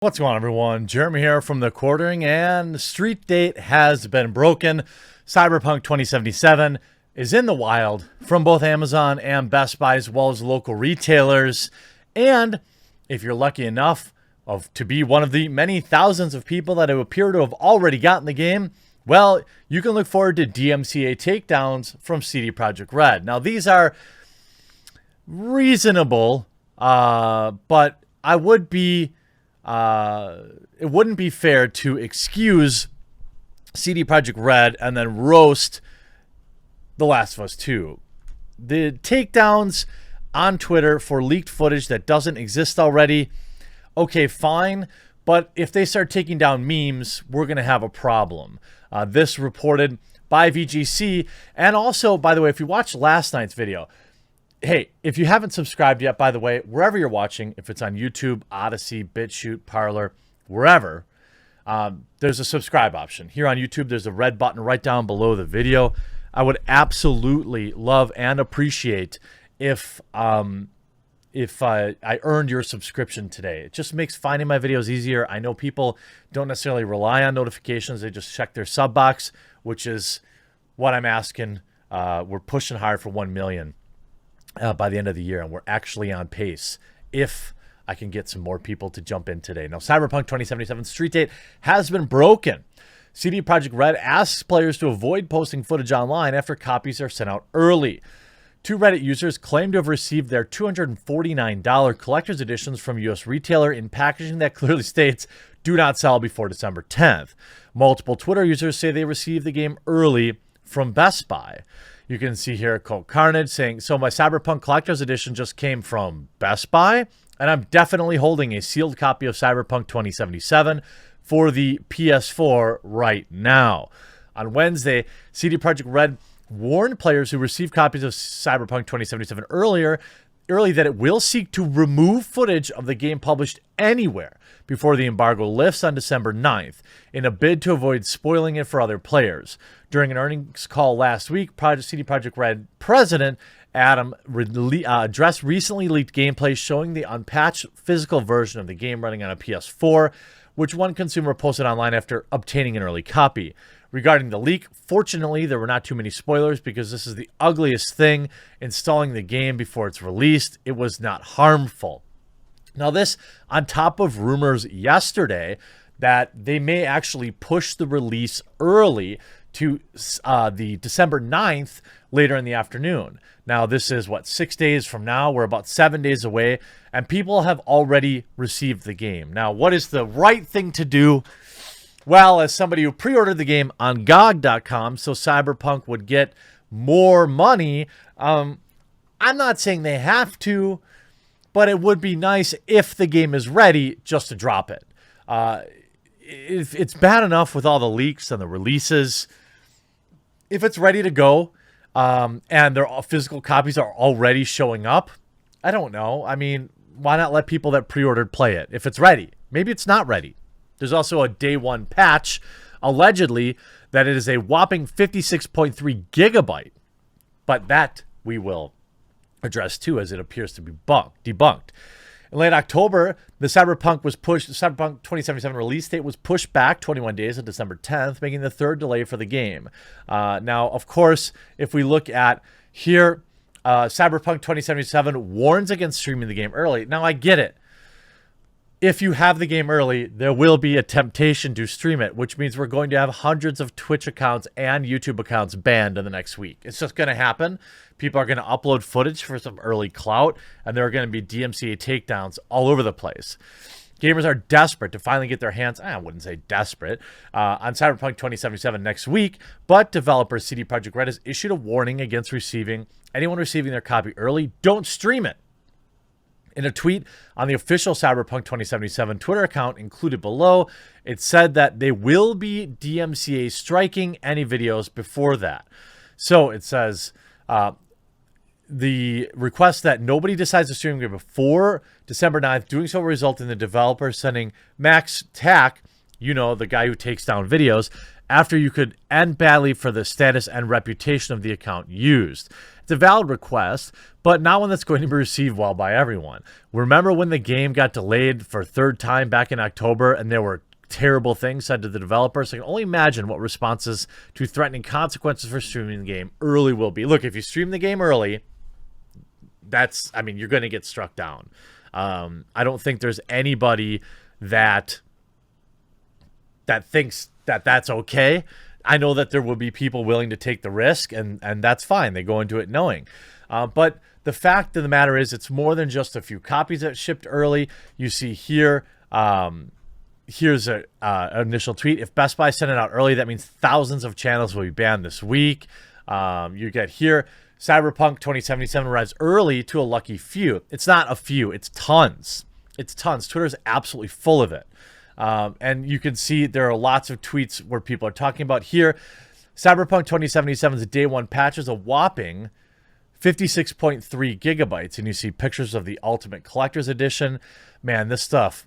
What's going on, everyone? Jeremy here from The Quartering, and Street Date has been broken. Cyberpunk 2077 is in the wild from both Amazon and Best Buy, as well as local retailers. And if you're lucky enough to be one of the many thousands of people that appear to have already gotten the game, well, you can look forward to DMCA takedowns from CD Projekt Red. Now, these are reasonable, but I would be... it wouldn't be fair to excuse CD Projekt Red and then roast The Last of Us 2. The takedowns on Twitter for leaked footage that doesn't exist already, okay, fine. But if they start taking down memes, we're going to have a problem. This reported by VGC. And also, by the way, if you watched last night's video, hey, if you haven't subscribed yet, by the way, wherever you're watching, if it's on YouTube, Odyssey, BitChute, Parler, wherever, there's a subscribe option. Here on YouTube, there's a red button right down below the video. I would absolutely love and appreciate if I earned your subscription today. It just makes finding my videos easier. I know people don't necessarily rely on notifications. They just check their sub box, which is what I'm asking. We're pushing hard for 1 million. By the end of the year, and we're actually on pace if I can get some more people to jump in today. Now, Cyberpunk 2077 Street Date has been broken. CD Projekt Red asks players to avoid posting footage online after copies are sent out early. Two Reddit users claim to have received their $249 collector's editions from U.S. retailer in packaging that clearly states, "Do not sell before December 10th." Multiple Twitter users say they received the game early from Best Buy. You can see here Colt Carnage saying, "So my Cyberpunk Collector's Edition just came from Best Buy, and I'm definitely holding a sealed copy of Cyberpunk 2077 for the PS4 right now." On Wednesday, CD Projekt Red warned players who received copies of Cyberpunk 2077 early that it will seek to remove footage of the game published anywhere before the embargo lifts on December 9th in a bid to avoid spoiling it for other players. During an earnings call last week, CD Projekt Red president Adam addressed recently leaked gameplay showing the unpatched physical version of the game running on a PS4, which one consumer posted online after obtaining an early copy. Regarding the leak, fortunately, there were not too many spoilers because this is the ugliest thing, installing the game before it's released. It was not harmful. Now, this on top of rumors yesterday that they may actually push the release early to the December 9th later in the afternoon. Now, this is, 6 days from now? We're about 7 days away, and people have already received the game. Now, what is the right thing to do? Well, as somebody who pre-ordered the game on GOG.com so Cyberpunk would get more money, I'm not saying they have to, but it would be nice if the game is ready just to drop it. It's bad enough with all the leaks and the releases. If it's ready to go and their physical copies are already showing up, I don't know. I mean, why not let people that pre-ordered play it if it's ready? Maybe it's not ready. There's also a day one patch, allegedly, that it is a whopping 56.3 gigabyte. But that we will address too, as it appears to be debunked. In late October, the Cyberpunk 2077 release date was pushed back 21 days to December 10th, making the third delay for the game. Now, of course, if we look at here, Cyberpunk 2077 warns against streaming the game early. Now, I get it. If you have the game early, there will be a temptation to stream it, which means we're going to have hundreds of Twitch accounts and YouTube accounts banned in the next week. It's just going to happen. People are going to upload footage for some early clout, and there are going to be DMCA takedowns all over the place. Gamers are desperate to finally get their hands, I wouldn't say desperate, on Cyberpunk 2077 next week, but developer CD Projekt Red has issued a warning against anyone receiving their copy early. Don't stream it. In a tweet on the official Cyberpunk 2077 Twitter account included below, it said that they will be DMCA striking any videos before that. So it says the request that nobody decides to stream it before December 9th. Doing so will result in the developer sending Max Tack, the guy who takes down videos, after you could end badly for the status and reputation of the account used. It It's a valid request, but not one that's going to be received well by everyone. Remember when the game got delayed for a third time back in October and there were terrible things said to the developers? I can only imagine what responses to threatening consequences for streaming the game early will be. Look, if you stream the game early, you're going to get struck down. I don't think there's anybody that thinks that that's okay. I know that there will be people willing to take the risk, and that's fine. They go into it knowing. But the fact of the matter is, it's more than just a few copies that shipped early. You see here, here's an initial tweet. If Best Buy sent it out early, that means thousands of channels will be banned this week. You get here, Cyberpunk 2077 arrives early to a lucky few. It's not a few, it's tons. It's tons. Twitter's absolutely full of it. And you can see there are lots of tweets where people are talking about here. Cyberpunk 2077's day one patch is a whopping 56.3 gigabytes. And you see pictures of the Ultimate Collector's Edition. Man, this stuff,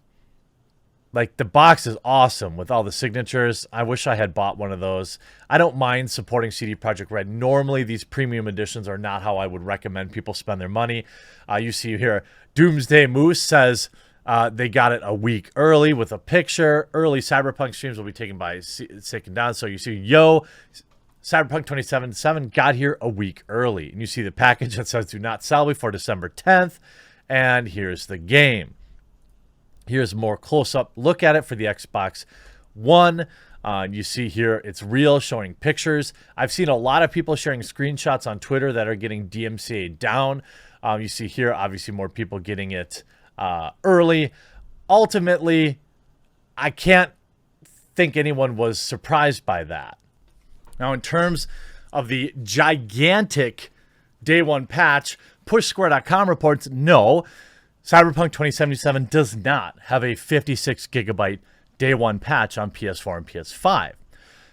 like, the box is awesome with all the signatures. I wish I had bought one of those. I don't mind supporting CD Projekt Red. Normally, these premium editions are not how I would recommend people spend their money. You see here, Doomsday Moose says they got it a week early with a picture. Early Cyberpunk streams will be taken down. So you see, Cyberpunk 2077 got here a week early. And you see the package that says do not sell before December 10th. And here's the game. Here's a more close-up look at it for the Xbox One. You see here, it's real, showing pictures. I've seen a lot of people sharing screenshots on Twitter that are getting DMCA down. You see here, obviously, more people getting it early. Ultimately, I can't think anyone was surprised by that. Now, in terms of the gigantic day one patch, PushSquare.com reports no, Cyberpunk 2077 does not have a 56 gigabyte day one patch on PS4 and PS5.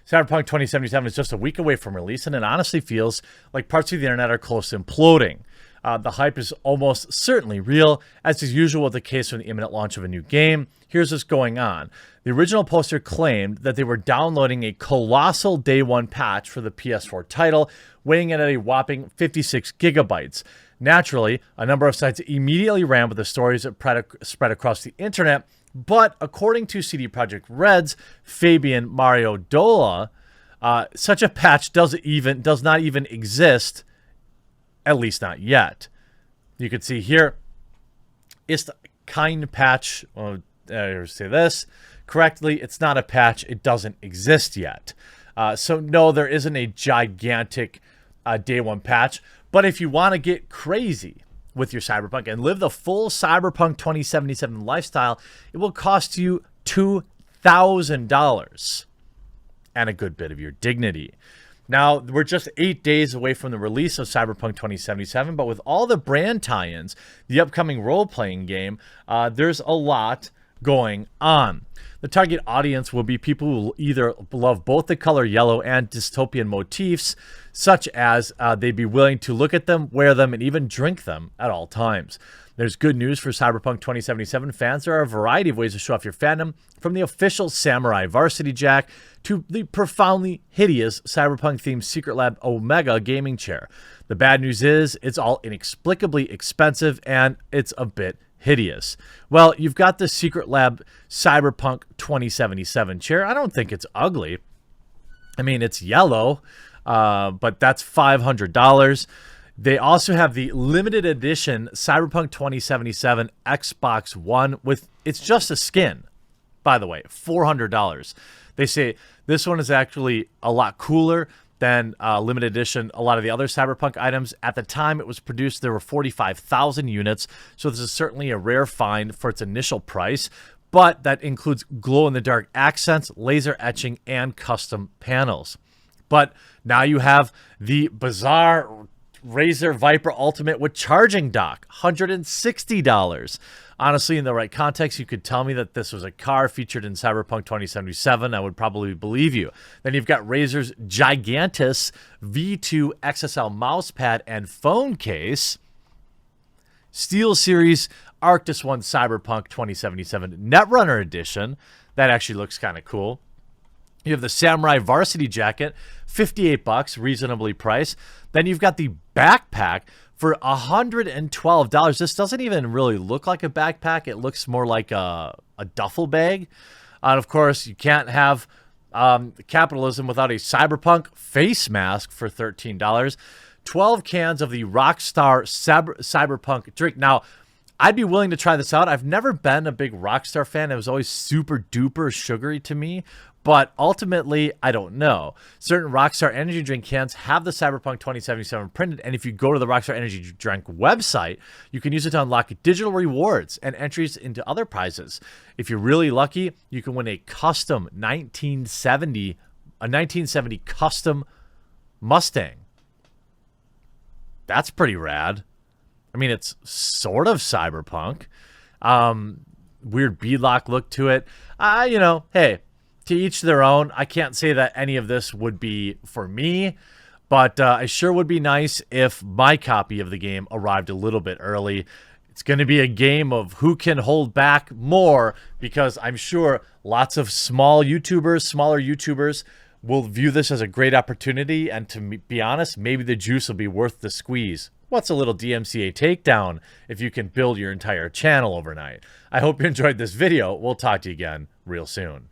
Cyberpunk 2077 is just a week away from release, and it honestly feels like parts of the internet are close to imploding. The hype is almost certainly real, as is usual with the case for the imminent launch of a new game. Here's what's going on. The original poster claimed that they were downloading a colossal day one patch for the PS4 title, weighing in at a whopping 56 gigabytes. Naturally, a number of sites immediately ran with the stories that spread across the internet, but according to CD Projekt Red's Fabian Mario Dola, such a patch does not even exist, at least not yet. You can see here, it's the kind patch. Say this correctly. It's not a patch. It doesn't exist yet. So no, there isn't a gigantic day one patch. But if you want to get crazy with your Cyberpunk and live the full Cyberpunk 2077 lifestyle, it will cost you $2,000 and a good bit of your dignity. Now, we're just 8 days away from the release of Cyberpunk 2077, but with all the brand tie-ins, the upcoming role-playing game, there's a lot going on. The target audience will be people who either love both the color yellow and dystopian motifs, such as they'd be willing to look at them, wear them, and even drink them at all times. There's good news for Cyberpunk 2077 fans. There are a variety of ways to show off your fandom, from the official Samurai Varsity Jack to the profoundly hideous Cyberpunk-themed Secret Lab Omega gaming chair. The bad news is it's all inexplicably expensive, and it's a bit hideous. Well, you've got the Secret Lab Cyberpunk 2077 chair. I don't think it's ugly. I mean, it's yellow, but that's $500. They also have the limited edition Cyberpunk 2077 Xbox One with, it's just a skin, by the way, $400. They say this one is actually a lot cooler than limited edition. A lot of the other Cyberpunk items, at the time it was produced, there were 45,000 units. So this is certainly a rare find for its initial price, but that includes glow-in-the-dark accents, laser etching, and custom panels. But now you have the bizarre Razer Viper Ultimate with charging dock, $160. Honestly, in the right context, you could tell me that this was a car featured in Cyberpunk 2077. I would probably believe you. Then you've got Razer's Gigantus V2 XSL mousepad and phone case. SteelSeries Arctis One Cyberpunk 2077 Netrunner Edition. That actually looks kind of cool. You have the Samurai Varsity Jacket, $58, reasonably priced. Then you've got the backpack for $112. This doesn't even really look like a backpack. It looks more like a duffel bag. And of course, you can't have capitalism without a Cyberpunk face mask for $13. 12 cans of the Rockstar Cyberpunk drink. Now, I'd be willing to try this out. I've never been a big Rockstar fan. It was always super duper sugary to me. But ultimately, I don't know. Certain Rockstar energy drink cans have the Cyberpunk 2077 printed, and if you go to the Rockstar Energy Drink website, you can use it to unlock digital rewards and entries into other prizes. If you're really lucky, you can win a custom 1970 custom Mustang. That's pretty rad. I mean, it's sort of Cyberpunk. Weird beadlock look to it. Hey, to each their own. I can't say that any of this would be for me, but it sure would be nice if my copy of the game arrived a little bit early. It's going to be a game of who can hold back more, because I'm sure lots of smaller YouTubers will view this as a great opportunity, and to be honest, maybe the juice will be worth the squeeze. What's a little DMCA takedown if you can build your entire channel overnight? I hope you enjoyed this video. We'll talk to you again real soon.